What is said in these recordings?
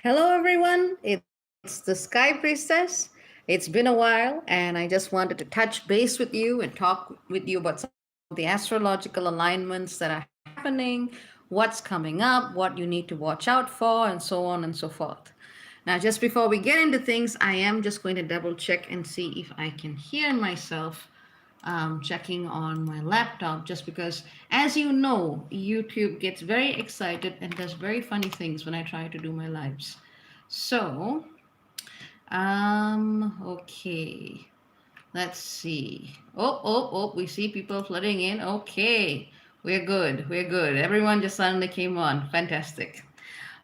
Hello, everyone. It's the Sky Priestess. It's been a while, and I just wanted to touch base with you and talk with you about some of the astrological alignments that are happening, what's coming up, what you need to watch out for, and so on and so forth. Now, just before we get into things, I am just going to double check and see if I can hear myself checking on my laptop, just because, as you know, YouTube gets very excited and does very funny things when I try to do my lives. So, okay, let's see. Oh, we see people flooding in. Okay, we're good. We're good. Everyone just suddenly came on. Fantastic.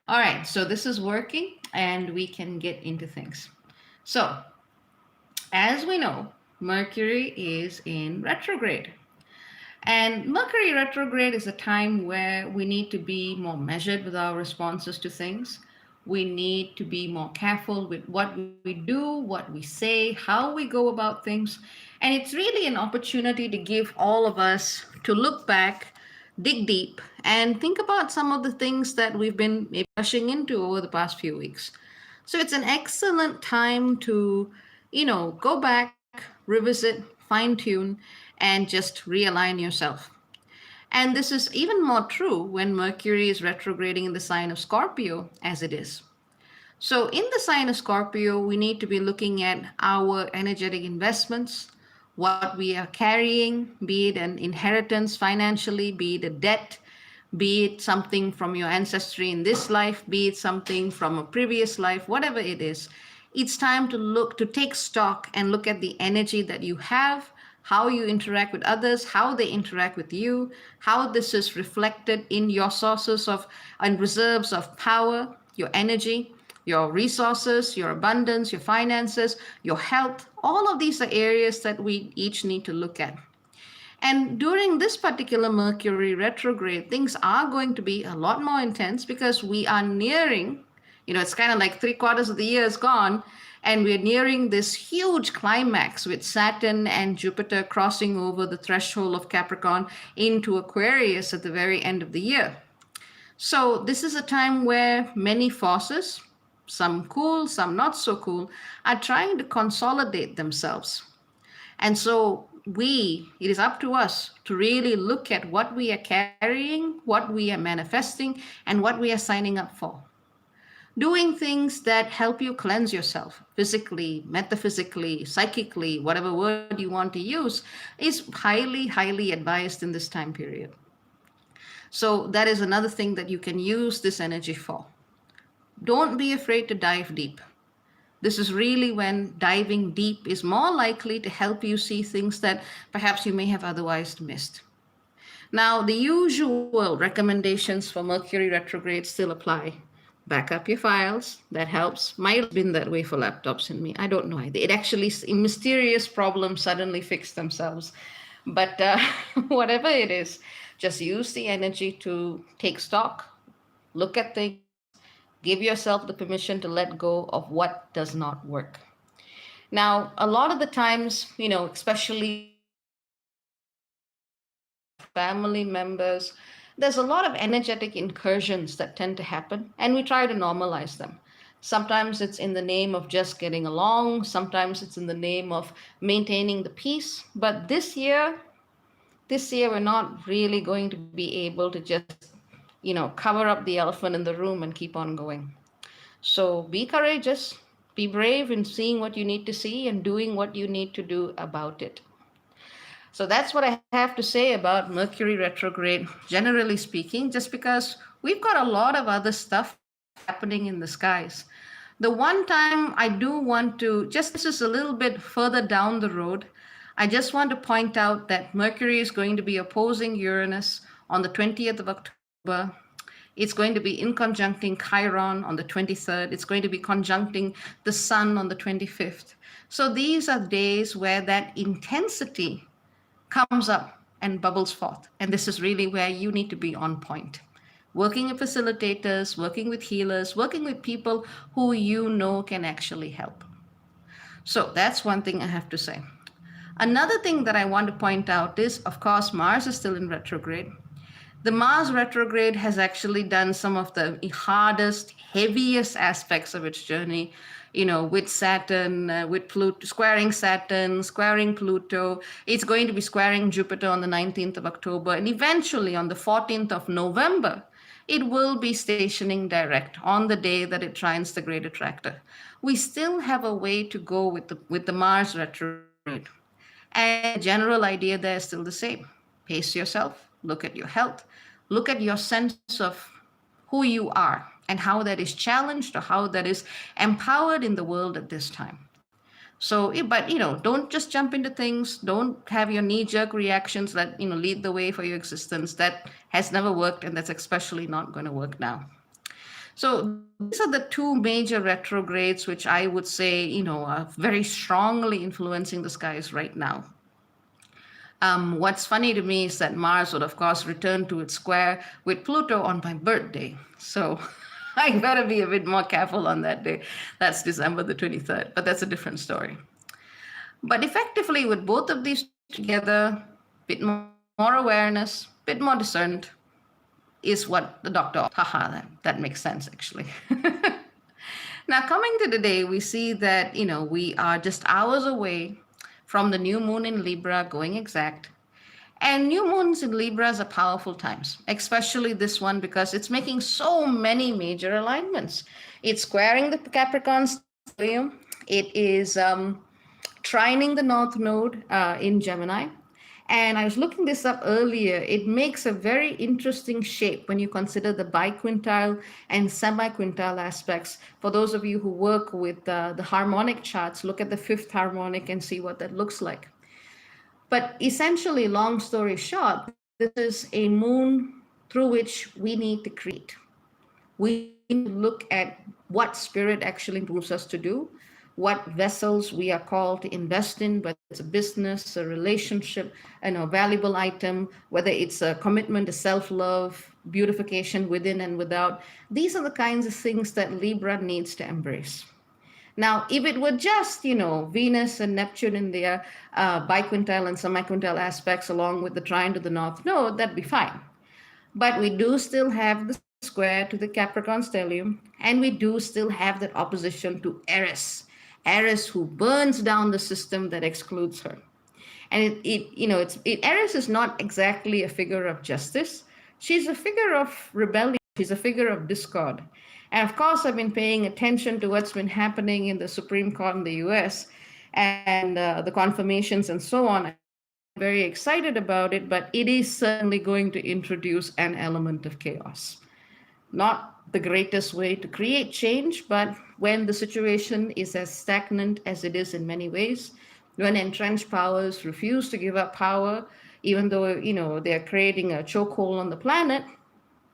All right, so this is working and we can get into things. So, as we know, Mercury is in retrograde. And Mercury retrograde is a time where we need to be more measured with our responses to things. We need to be more careful with what we do, what we say, how we go about things. And it's really an opportunity to give all of us to look back, dig deep, and think about some of the things that we've been maybe rushing into over the past few weeks. So it's an excellent time to, go back, revisit, fine tune, and just realign yourself. And this is even more true when Mercury is retrograding in the sign of Scorpio, as it is. So, in the sign of Scorpio, we need to be looking at our energetic investments, what we are carrying, be it an inheritance financially, be it a debt, be it something from your ancestry in this life, be it something from a previous life, whatever it is. It's time to look, to take stock and look at the energy that you have, how you interact with others, how they interact with you, how this is reflected in your sources of and reserves of power, your energy, your resources, your abundance, your finances, your health. All of these are areas that we each need to look at. And during this particular Mercury retrograde, things are going to be a lot more intense because we are nearing, it's kind of like 3/4 of the year is gone, and we're nearing this huge climax with Saturn and Jupiter crossing over the threshold of Capricorn into Aquarius at the very end of the year. So, this is a time where many forces, some cool, some not so cool, are trying to consolidate themselves. And so it is up to us to really look at what we are carrying, what we are manifesting, and what we are signing up for. Doing things that help you cleanse yourself physically, metaphysically, psychically, whatever word you want to use, is highly, highly advised in this time period. So that is another thing that you can use this energy for. Don't be afraid to dive deep. This is really when diving deep is more likely to help you see things that perhaps you may have otherwise missed. Now, the usual recommendations for Mercury retrograde still apply. Back up your files. That helps. Might have been that way for laptops and me. I don't know. It actually, mysterious problems suddenly fix themselves. But whatever it is, just use the energy to take stock, look at things, give yourself the permission to let go of what does not work. Now, a lot of the times, especially family members, there's a lot of energetic incursions that tend to happen, and we try to normalize them. Sometimes it's in the name of just getting along, sometimes it's in the name of maintaining the peace. But this year we're not really going to be able to just, cover up the elephant in the room and keep on going. So be courageous, be brave in seeing what you need to see and doing what you need to do about it. So that's what I have to say about Mercury retrograde, generally speaking, just because we've got a lot of other stuff happening in the skies. The one time I do want to, this is a little bit further down the road, I just want to point out that Mercury is going to be opposing Uranus on the 20th of October. It's going to be in conjuncting Chiron on the 23rd. It's going to be conjuncting the Sun on the 25th. So these are days where that intensity comes up and bubbles forth. And this is really where you need to be on point. Working with facilitators, working with healers, working with people who you know can actually help. So that's one thing I have to say. Another thing that I want to point out is, of course, Mars is still in retrograde. The Mars retrograde has actually done some of the hardest, heaviest aspects of its journey, with Saturn, with Pluto, squaring Saturn, squaring Pluto. It's going to be squaring Jupiter on the 19th of October, and eventually on the 14th of November, it will be stationing direct on the day that it trines the Great Attractor. We still have a way to go with the Mars retrograde. And the general idea there is still the same. Pace yourself, look at your health, look at your sense of who you are and how that is challenged or how that is empowered in the world at this time. So, but don't just jump into things. Don't have your knee-jerk reactions that lead the way for your existence. That has never worked, and that's especially not going to work now. So these are the two major retrogrades, which I would say, are very strongly influencing the skies right now. What's funny to me is that Mars would, of course, return to its square with Pluto on my birthday. So I better be a bit more careful on that day. That's December the 23rd, but that's a different story. But effectively, with both of these together, a bit more awareness, a bit more discerned, is what the doctor, that makes sense, actually. Now, coming to today, we see that, we are just hours away from the new moon in Libra going exact. And new moons in Libras are powerful times, especially this one because it's making so many major alignments. It's squaring the Capricorn stellium. It is trining the North Node in Gemini. And I was looking this up earlier. It makes a very interesting shape when you consider the biquintile and semi-quintile aspects. For those of you who work with the harmonic charts, look at the fifth harmonic and see what that looks like. But essentially, long story short, this is a moon through which we need to create. We need to look at what spirit actually moves us to do, what vessels we are called to invest in, whether it's a business, a relationship, a valuable item, whether it's a commitment to self-love, beautification within and without. These are the kinds of things that Libra needs to embrace. Now, if it were just, Venus and Neptune in their biquintile and semiquintile aspects along with the trine to the North Node, that'd be fine. But we do still have the square to the Capricorn stellium, and we do still have that opposition to Eris. Eris, who burns down the system that excludes her. And Eris is not exactly a figure of justice. She's a figure of rebellion. She's a figure of discord. And of course, I've been paying attention to what's been happening in the Supreme Court in the US and the confirmations and so on. I'm very excited about it, but it is certainly going to introduce an element of chaos. Not the greatest way to create change, but when the situation is as stagnant as it is in many ways, when entrenched powers refuse to give up power, even though, they're creating a chokehold on the planet,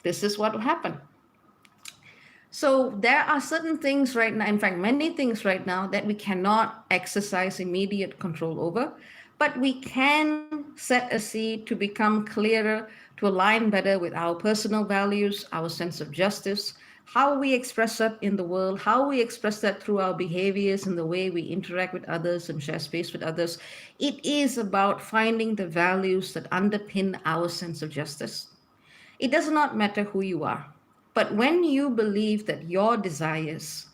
this is what will happen. So there are certain things right now, in fact, many things right now that we cannot exercise immediate control over, but we can set a seed to become clearer, to align better with our personal values, our sense of justice, how we express that in the world, how we express that through our behaviors and the way we interact with others and share space with others. It is about finding the values that underpin our sense of justice. It does not matter who you are, but when you believe that your desires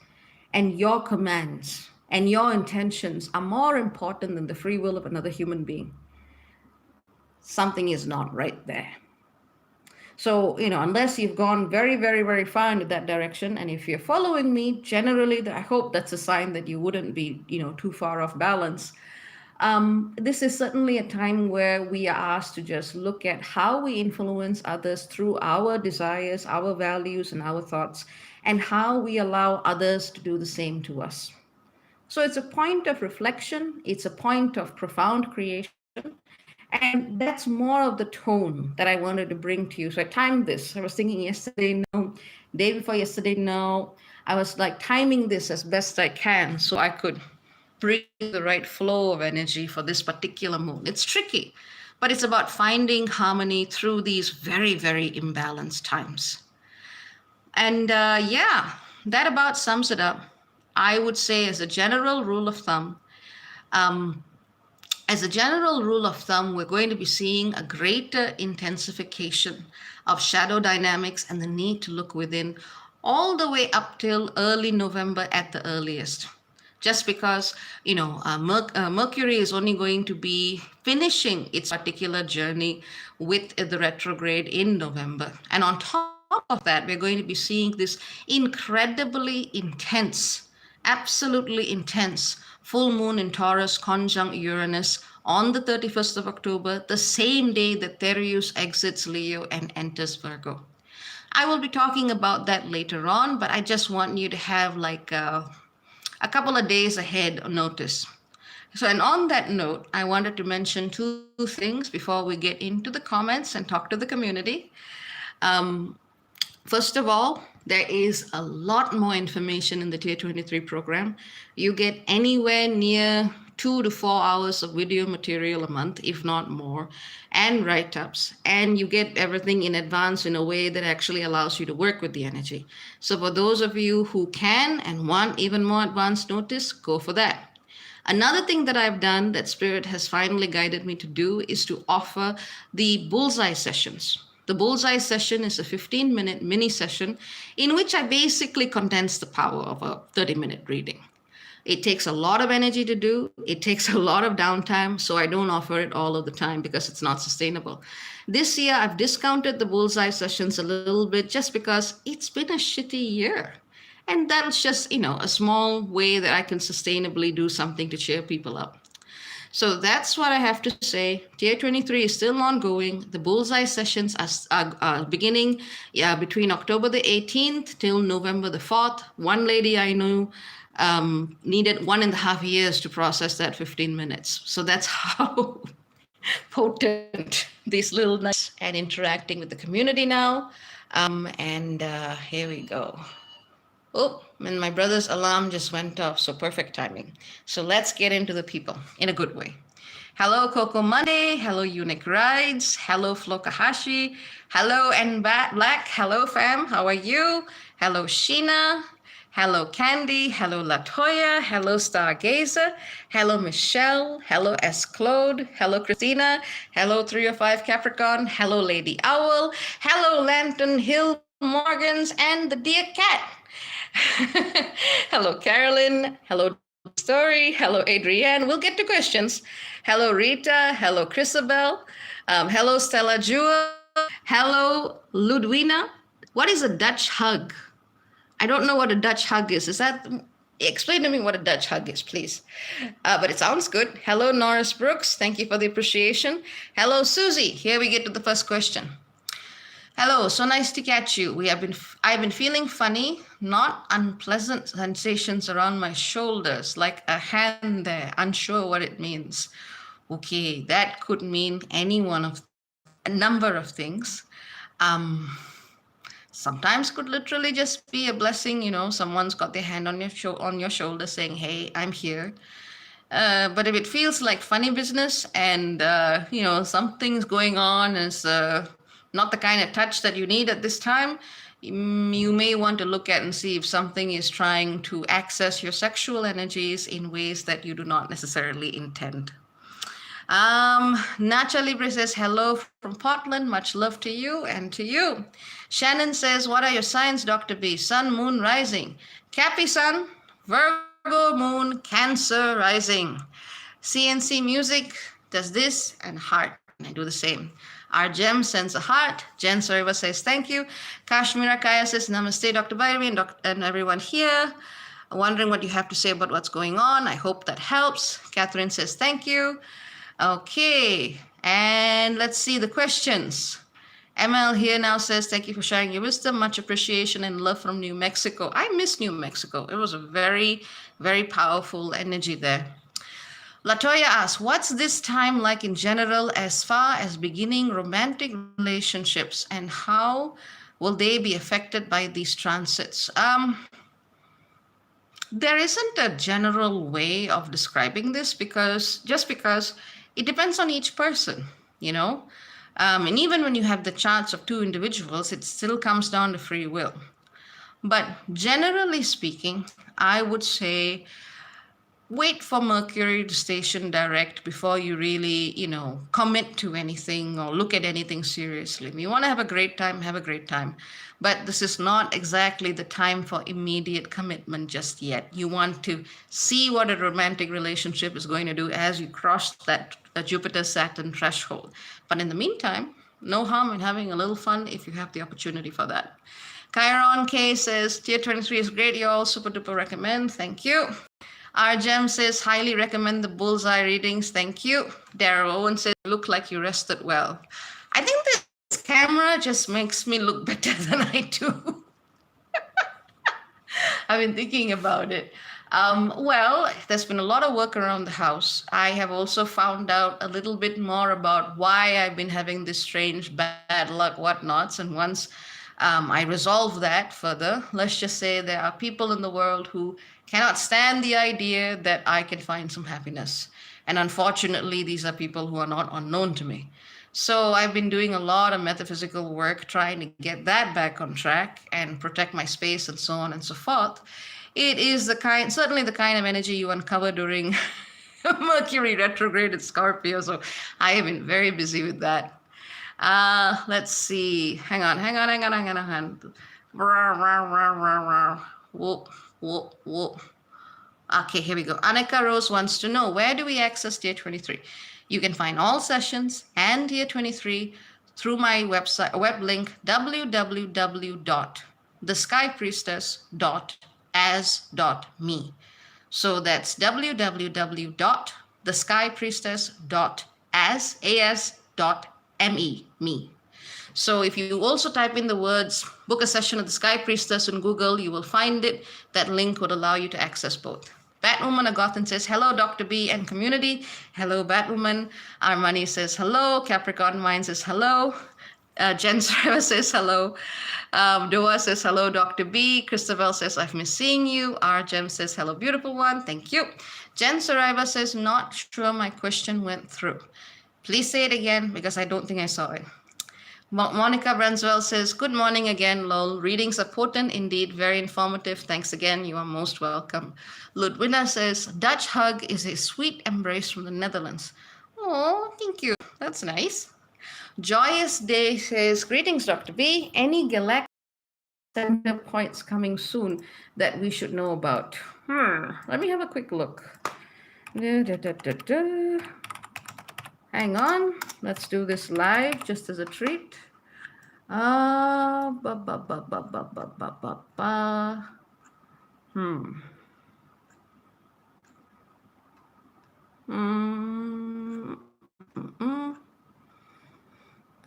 and your commands and your intentions are more important than the free will of another human being, something is not right there. So, unless you've gone very, very, very far into that direction, and if you're following me, generally, I hope that's a sign that you wouldn't be, too far off balance. This is certainly a time where we are asked to just look at how we influence others through our desires, our values, and our thoughts, and how we allow others to do the same to us. So it's a point of reflection. It's a point of profound creation. And that's more of the tone that I wanted to bring to you. So I timed this. I was thinking yesterday, no. Day before yesterday, no. I was like timing this as best I can so I could bring the right flow of energy for this particular moon. It's tricky, but it's about finding harmony through these very, very imbalanced times. And that about sums it up. I would say as a general rule of thumb, As a general rule of thumb, we're going to be seeing a greater intensification of shadow dynamics and the need to look within all the way up till early November at the earliest. Just because, Mercury is only going to be finishing its particular journey with the retrograde in November. And on top of that, we're going to be seeing this incredibly intense, absolutely intense full moon in Taurus conjunct Uranus on the 31st of October, the same day that Taurus exits Leo and enters Virgo. I will be talking about that later on, but I just want you to have like a couple of days ahead notice. So, and on that note, I wanted to mention two things before we get into the comments and talk to the community. First of all, there is a lot more information in the Tier 23 program. You get anywhere near 2 to 4 hours of video material a month, if not more, and write-ups. And you get everything in advance in a way that actually allows you to work with the energy. So for those of you who can and want even more advanced notice, go for that. Another thing that I've done that Spirit has finally guided me to do is to offer the Bullseye Sessions. The Bullseye Session is a 15-minute mini session in which I basically condense the power of a 30-minute reading. It takes a lot of energy to do. It takes a lot of downtime, so I don't offer it all of the time because it's not sustainable. This year, I've discounted the Bullseye Sessions a little bit just because it's been a shitty year. And that's just, a small way that I can sustainably do something to cheer people up. So that's what I have to say. Tier 23 is still ongoing. The Bullseye Sessions are beginning between October the 18th till November the 4th. One lady I knew needed 1.5 years to process that 15 minutes. So that's how potent these little nuggets and interacting with the community now. Here we go. Oh, and my brother's alarm just went off, so perfect timing. So let's get into the people in a good way. Hello, Coco Monday. Hello, Unique Rides. Hello, Flokahashi. Hello, and Black. Hello, fam. How are you? Hello, Sheena. Hello, Candy. Hello, Latoya. Hello, Stargazer. Hello, Michelle. Hello, S. Claude. Hello, Christina. Hello, 305 Capricorn. Hello, Lady Owl. Hello, Lantern Hill Morgans and the Dear Cat. Hello, Carolyn. Hello, Story. Hello, Adrienne. We'll get to questions. Hello, Rita. Hello, Chrisabel. Hello, Stella Jewel. Hello, Ludwina. What is a Dutch hug? I don't know what a Dutch hug is. Explain to me what a Dutch hug is, please. But it sounds good. Hello, Norris Brooks. Thank you for the appreciation. Hello, Susie. Here we get to the first question. Hello, so nice to catch you. I've been feeling funny, not unpleasant sensations around my shoulders, like a hand there, unsure what it means. Okay, that could mean a number of things. Sometimes could literally just be a blessing, someone's got their hand on your shoulder saying, hey, I'm here. But if it feels like funny business and, something's going on is not the kind of touch that you need at this time, you may want to look at and see if something is trying to access your sexual energies in ways that you do not necessarily intend. Nacha Libre says, hello from Portland. Much love to you and to you. Shannon says, what are your signs, Dr. B? Sun, moon, rising. Cappy Sun, Virgo, moon, Cancer, rising. CNC Music does this and heart. I do the same. Our Gem sends a heart. Jen Sariva says thank you. Kashmira Kaya says namaste, Dr. Bhairavi and everyone here. Wondering what you have to say about what's going on. I hope that helps. Catherine says thank you. Okay, and let's see the questions. ML here now says thank you for sharing your wisdom. Much appreciation and love from New Mexico. I miss New Mexico. It was a very, very powerful energy there. Latoya asks, what's this time like in general as far as beginning romantic relationships and how will they be affected by these transits? There isn't a general way of describing this because it depends on each person, and even when you have the charts of two individuals, it still comes down to free will. But generally speaking, I would say wait for Mercury to station direct before you really, commit to anything or look at anything seriously. If you want to have a great time, have a great time. But this is not exactly the time for immediate commitment just yet. You want to see what a romantic relationship is going to do as you cross that Jupiter-Saturn threshold. But in the meantime, no harm in having a little fun if you have the opportunity for that. Chiron K says, Tier 23 is great, y'all. Super duper recommend. Thank you. Arjem says, highly recommend the Bullseye readings. Thank you. Daryl Owen says, look like you rested well. I think this camera just makes me look better than I do. I've been thinking about it. Well, there's been a lot of work around the house. I have also found out a little bit more about why I've been having this strange bad luck, whatnots. And once I resolve that further, let's just say there are people in the world who cannot stand the idea that I can find some happiness. And unfortunately, these are people who are not unknown to me. So I've been doing a lot of metaphysical work trying to get that back on track and protect my space and so on and so forth. It is certainly the kind of energy you uncover during Mercury retrograde in Scorpio. So I have been very busy with that. Let's see. Hang on. Whoop, whoop, whoop. Okay, here we go. Annika Rose wants to know, where do we access Tier 23? You can find all sessions and Tier 23 through my web link, www.theskypriestess.as.me. So that's www.theskypriestess.as.me. So if you also type in the words, book a session at the Sky Priestess in Google, you will find it. That link would allow you to access both. Batwoman Agothan says, hello, Dr. B and community. Hello, Batwoman. Armani says, hello. Capricorn Mind says, hello. Jen Sarah says, hello. Doa says, hello, Dr. B. Christabel says, I've missed seeing you. Arjem says, hello, beautiful one. Thank you. Jen Saraiva says, not sure my question went through. Please say it again because I don't think I saw it. Monica Branswell says, good morning again, lol. Readings are potent, indeed, very informative. Thanks again. You are most welcome. Ludwina says, Dutch hug is a sweet embrace from the Netherlands. Oh, thank you. That's nice. Joyous Day says, greetings, Dr. B. Any galactic center points coming soon that we should know about? Let me have a quick look. Hang on. Let's do this live just as a treat. Oh,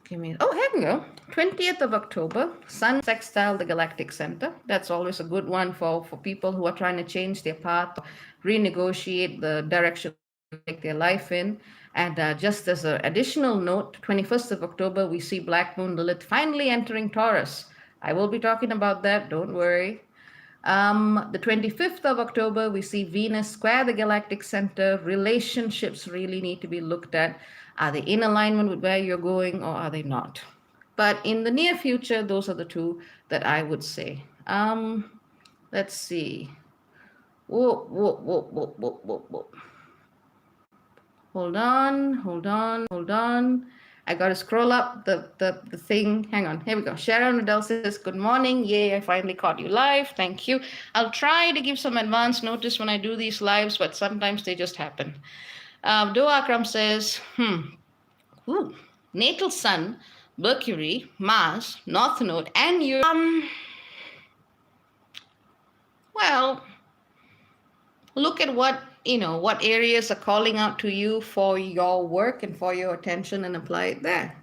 here we go. 20th of October, Sun sextile the Galactic Center. That's always a good one for people who are trying to change their path, renegotiate the direction they take their life in. And just as an additional note, 21st of October, we see Black Moon Lilith finally entering Taurus. I will be talking about that, don't worry. The 25th of October, we see Venus square the Galactic Center. Relationships really need to be looked at. Are they in alignment with where you're going or are they not? But in the near future, those are the two that I would say. Let's see. Whoa. Hold on. I got to scroll up the thing. Hang on. Here we go. Sharon Riddell says, good morning. Yay, I finally caught you live. Thank you. I'll try to give some advance notice when I do these lives, but sometimes they just happen. Doa Akram says, natal sun, Mercury, Mars, North Node, and Uranus. Well, look at what areas are calling out to you for your work and for your attention and apply it there.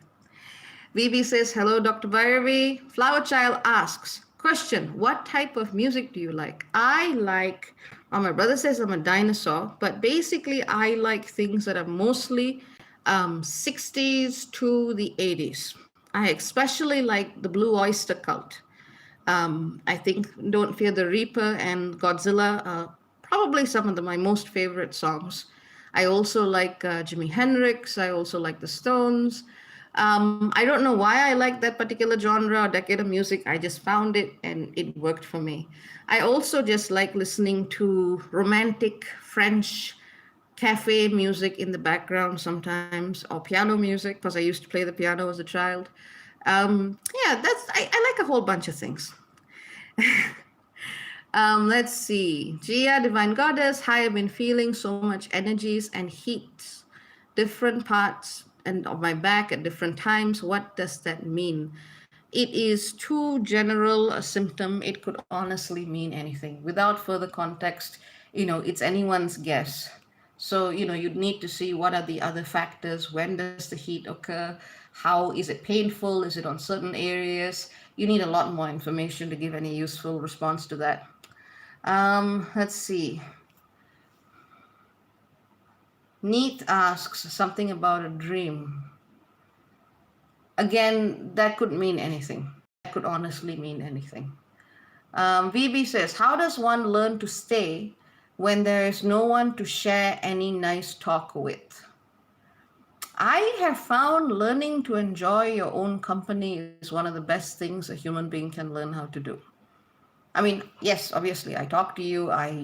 Vivi says, hello, Dr. Bhairavi. Flower Child asks, question, what type of music do you like? My brother says I'm a dinosaur, but basically I like things that are mostly 60s to the 80s. I especially like the Blue Oyster Cult. I think Don't Fear the Reaper and Godzilla are probably some of my most favorite songs. I also like Jimi Hendrix. I also like the Stones. I don't know why I like that particular genre or decade of music. I just found it and it worked for me. I also just like listening to romantic French cafe music in the background sometimes, or piano music, because I used to play the piano as a child. Yeah, I like a whole bunch of things. Let's see. Jia, Divine Goddess, hi, I've been feeling so much energies and heat, different parts and of my back at different times. What does that mean? It is too general a symptom. It could honestly mean anything. Without further context, it's anyone's guess. So, you'd need to see what are the other factors. When does the heat occur? How is it painful? Is it on certain areas? You need a lot more information to give any useful response to that. Let's see. Neat asks something about a dream. Again, that could mean anything. That could honestly mean anything. VB says, how does one learn to stay when there is no one to share any nice talk with? I have found learning to enjoy your own company is one of the best things a human being can learn how to do. I mean, yes, obviously, I talk to you. I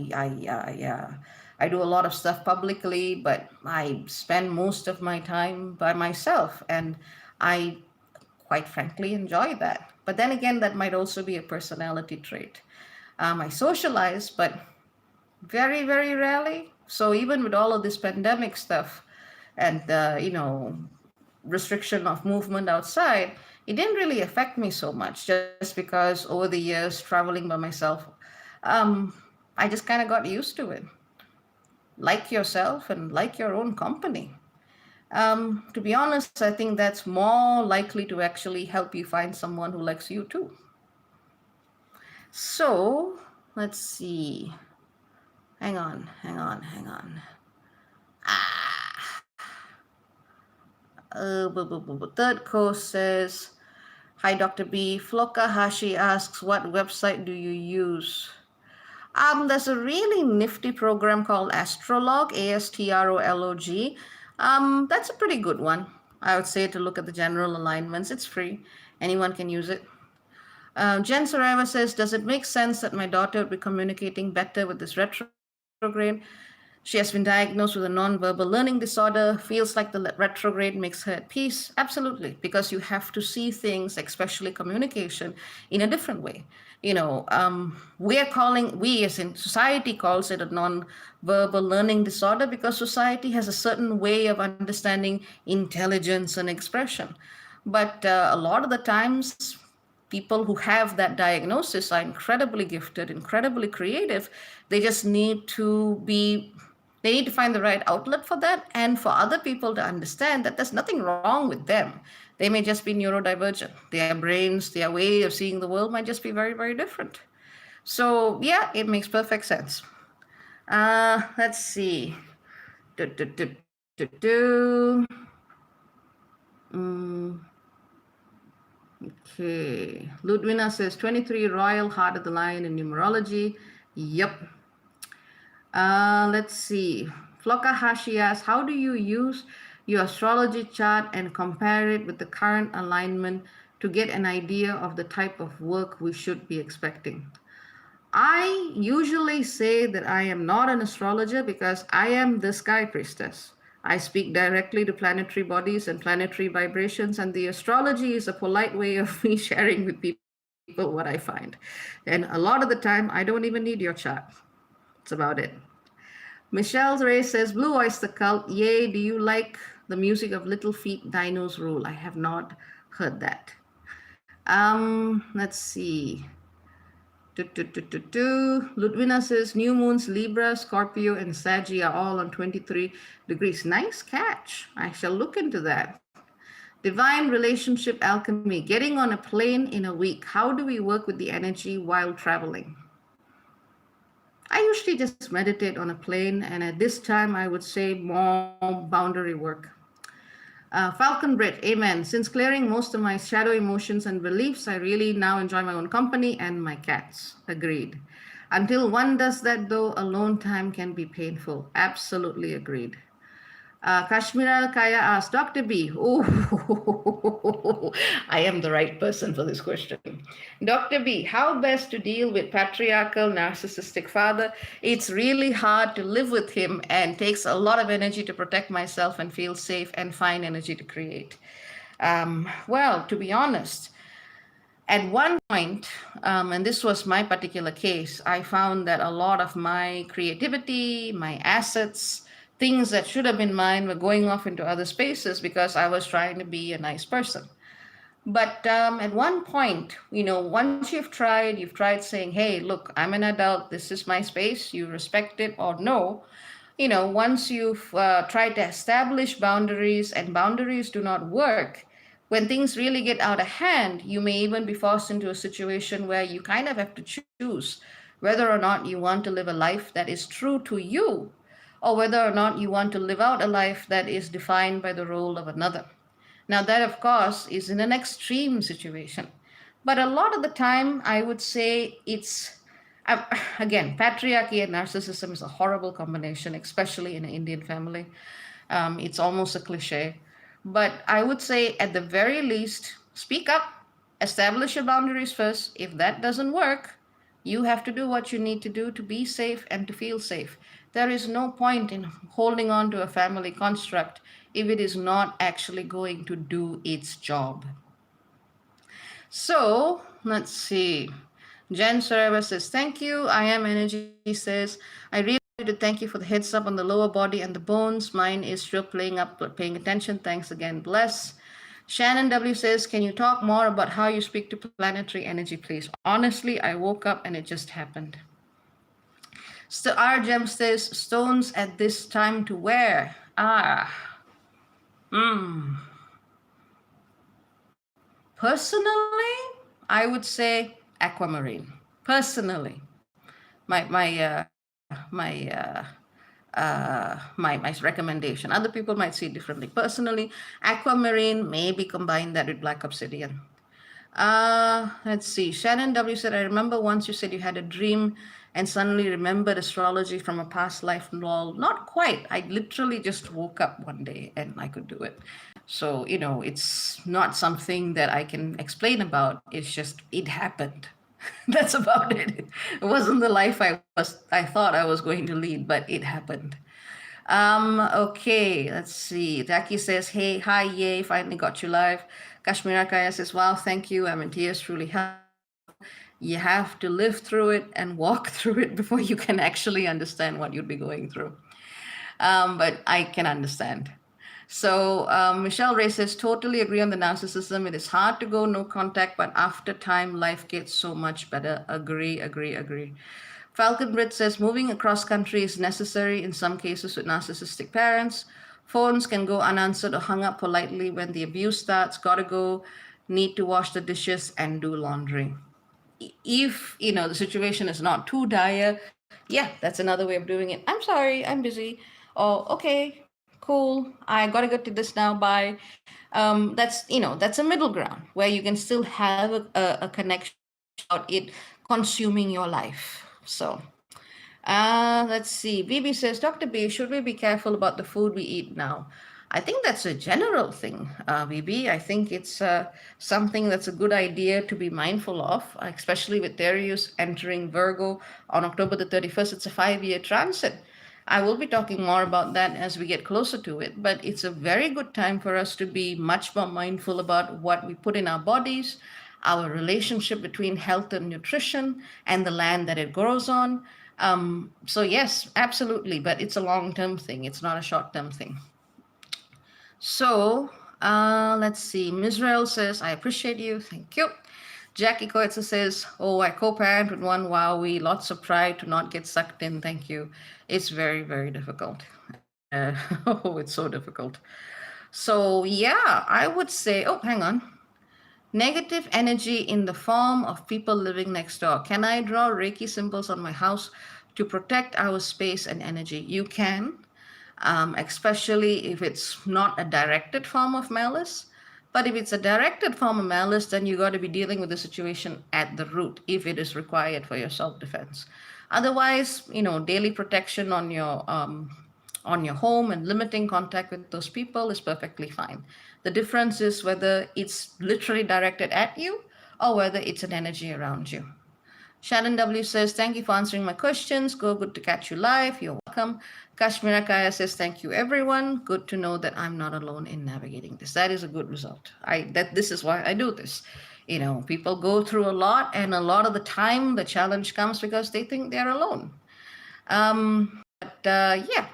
do a lot of stuff publicly, but I spend most of my time by myself, and I quite frankly enjoy that. But then again, that might also be a personality trait. I socialize, but very, very rarely. So even with all of this pandemic stuff and restriction of movement outside, it didn't really affect me so much, just because over the years traveling by myself, I just kind of got used to it. Like yourself and like your own company. To be honest, I think that's more likely to actually help you find someone who likes you too. So let's see. Hang on. Third course says, hi, Dr. B. Flokahashi asks, what website do you use? There's a really nifty program called Astrolog, Astrolog. That's a pretty good one. I would say to look at the general alignments. It's free. Anyone can use it. Jen Saraiva says, does it make sense that my daughter would be communicating better with this retrograde? She has been diagnosed with a non-verbal learning disorder, feels like the retrograde makes her at peace. Absolutely, because you have to see things, especially communication, in a different way. We as in society calls it a non-verbal learning disorder because society has a certain way of understanding intelligence and expression. But a lot of the times, people who have that diagnosis are incredibly gifted, incredibly creative. They just they need to find the right outlet for that, and for other people to understand that there's nothing wrong with them. They may just be neurodivergent. Their brains, their way of seeing the world might just be very, very different. So yeah, it makes perfect sense. Let's see. Okay. Ludwina says 23 Royal Heart of the Lion in numerology. Yep. Let's see. Flokahashi asks, how do you use your astrology chart and compare it with the current alignment to get an idea of the type of work we should be expecting? I usually say that I am not an astrologer because I am the sky priestess. I speak directly to planetary bodies and planetary vibrations, and the astrology is a polite way of me sharing with people what I find. And a lot of the time, I don't even need your chart. That's about it. Michelle Ray says, Blue Oyster Cult, yay, do you like the music of Little Feet Dino's Rule? I have not heard that. Let's see. Ludwina says, new moons, Libra, Scorpio, and Saggy are all on 23 degrees. Nice catch. I shall look into that. Divine Relationship Alchemy, getting on a plane in a week. How do we work with the energy while traveling? I usually just meditate on a plane, and at this time, I would say more boundary work. Falcon Brit, amen. Since clearing most of my shadow emotions and beliefs, I really now enjoy my own company and my cats. Agreed. Until one does that, though, alone time can be painful. Absolutely agreed. Kashmira Kaya asks, Dr. B, oh, I am the right person for this question. Dr. B, how best to deal with patriarchal narcissistic father? It's really hard to live with him and takes a lot of energy to protect myself and feel safe and find energy to create. Well, to be honest, at one point, and this was my particular case, I found that a lot of my creativity, my assets, things that should have been mine were going off into other spaces because I was trying to be a nice person. But at one point, once you've tried saying, hey, look, I'm an adult, this is my space, you respect it or no, once you've tried to establish boundaries and boundaries do not work, when things really get out of hand, you may even be forced into a situation where you kind of have to choose whether or not you want to live a life that is true to you, or whether or not you want to live out a life that is defined by the role of another. Now, that of course is in an extreme situation. But a lot of the time, I would say uh, again, patriarchy and narcissism is a horrible combination, especially in an Indian family. It's almost a cliche. But I would say, at the very least, speak up, establish your boundaries first. If that doesn't work, you have to do what you need to do to be safe and to feel safe. There is no point in holding on to a family construct if it is not actually going to do its job. So let's see. Jen Sarava says, thank you. I am energy says, I really wanted to thank you for the heads up on the lower body and the bones. Mine is still playing up, paying attention. Thanks again. Bless. Shannon W says, can you talk more about how you speak to planetary energy, please? Honestly, I woke up and it just happened. So R Gem says, stones at this time to wear. Personally, I would say aquamarine. Personally, my recommendation. Other people might see it differently. Personally, aquamarine, maybe combine that with black obsidian. Let's see. Shannon W said, I remember once you said you had a dream and suddenly remembered astrology from a past life. Lol. Not quite. I literally just woke up one day and I could do it. So, it's not something that I can explain about. It's just, it happened. That's about it. It wasn't the life I thought I was going to lead, but it happened. Okay, let's see. Taki says, hey, hi, yay, finally got you live. Kashmira Kaya says, wow, thank you. I'm in tears, truly helpful. You have to live through it and walk through it before you can actually understand what you'd be going through. But I can understand. So Michelle Ray says, totally agree on the narcissism. It is hard to go no contact, but after time, life gets so much better. Agree. Falcon Brit says, moving across country is necessary in some cases with narcissistic parents. Phones can go unanswered or hung up politely when the abuse starts. Gotta go, need to wash the dishes and do laundry. If, the situation is not too dire, yeah, that's another way of doing it. I'm sorry, I'm busy. Oh, okay, cool. I gotta get to this now. Bye. That's a middle ground where you can still have a connection without it consuming your life. So, let's see. BB says, Dr. B, should we be careful about the food we eat now? I think that's a general thing, BB. I think it's something that's a good idea to be mindful of, especially with Darius entering Virgo on October the 31st. It's a 5-year transit. I will be talking more about that as we get closer to it, but it's a very good time for us to be much more mindful about what we put in our bodies, our relationship between health and nutrition, and the land that it grows on. So yes, absolutely, but it's a long-term thing. It's not a short-term thing. So let's see. Misrael says, I appreciate you. Thank you. Jackie Coetzer says, oh, I co-parent with one Wowie. Lots of pride to not get sucked in. Thank you. It's very, very difficult. Oh, it's so difficult. So yeah, I would say, oh, hang on. Negative energy in the form of people living next door. Can I draw Reiki symbols on my house to protect our space and energy? You can, especially if it's not a directed form of malice. But if it's a directed form of malice, then you got to be dealing with the situation at the root if it is required for your self-defense. Otherwise, daily protection on your on your home and limiting contact with those people is perfectly fine. The difference is whether it's literally directed at you or whether it's an energy around you. Shannon W says, thank you for answering my questions. Go, good to catch you live. You're welcome. Kashmira Kaya says, thank you, everyone. Good to know that I'm not alone in navigating this. That is a good result. This is why I do this. You know, people go through a lot, and a lot of the time the challenge comes because they think they're alone. Yeah,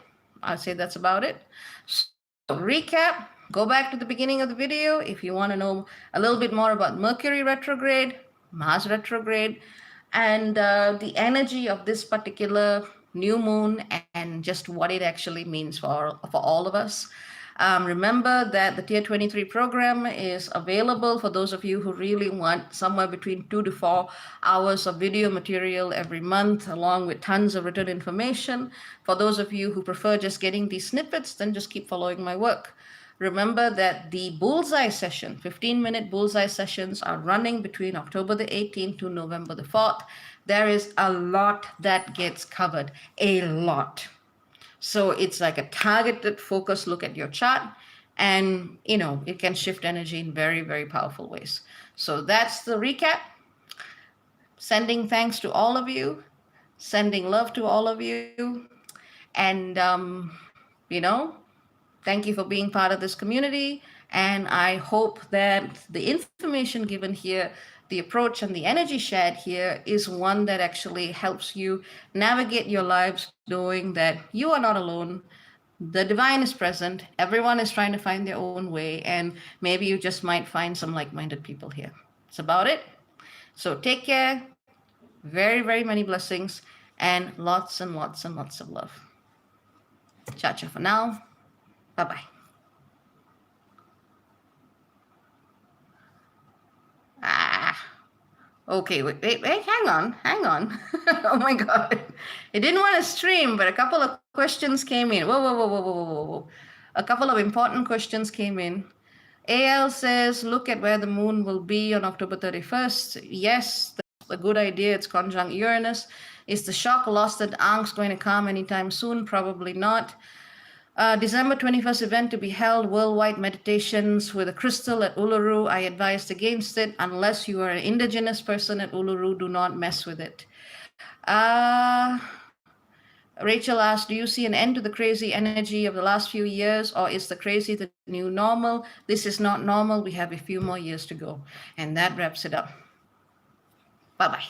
I'd say that's about it. So, recap, go back to the beginning of the video if you want to know a little bit more about Mercury retrograde, Mars retrograde, and the energy of this particular new moon and just what it actually means for all of us. Remember that the Tier 23 program is available for those of you who really want somewhere between 2 to 4 hours of video material every month, along with tons of written information. For those of you who prefer just getting these snippets, then just keep following my work. Remember that the Bullseye session, 15-minute Bullseye sessions, are running between October the 18th to November the 4th. There is a lot that gets covered, a lot. So it's like a targeted focus look at your chart, and you know, it can shift energy in very, very powerful ways. So that's the recap. Sending thanks to all of you, sending love to all of you, and you know, thank you for being part of this community. And I hope that the information given here, the approach and the energy shared here is one that actually helps you navigate your lives knowing that you are not alone. The divine is present. Everyone is trying to find their own way. And maybe you just might find some like-minded people here. That's about it. So take care. Very, very many blessings and lots and lots and lots of love. Ciao, ciao for now. Bye-bye. Okay, wait, hang on. Oh my God. It didn't want to stream, but a couple of questions came in. Whoa. A couple of important questions came in. AL says, look at where the moon will be on October 31st. Yes, that's a good idea. It's conjunct Uranus. Is the shock, loss, and angst going to come anytime soon? Probably not. December 21st event to be held, worldwide meditations with a crystal at Uluru. I advised against it. Unless you are an indigenous person at Uluru, do not mess with it. Rachel asked, do you see an end to the crazy energy of the last few years, or is the crazy the new normal? This is not normal. We have a few more years to go. And that wraps it up. Bye-bye.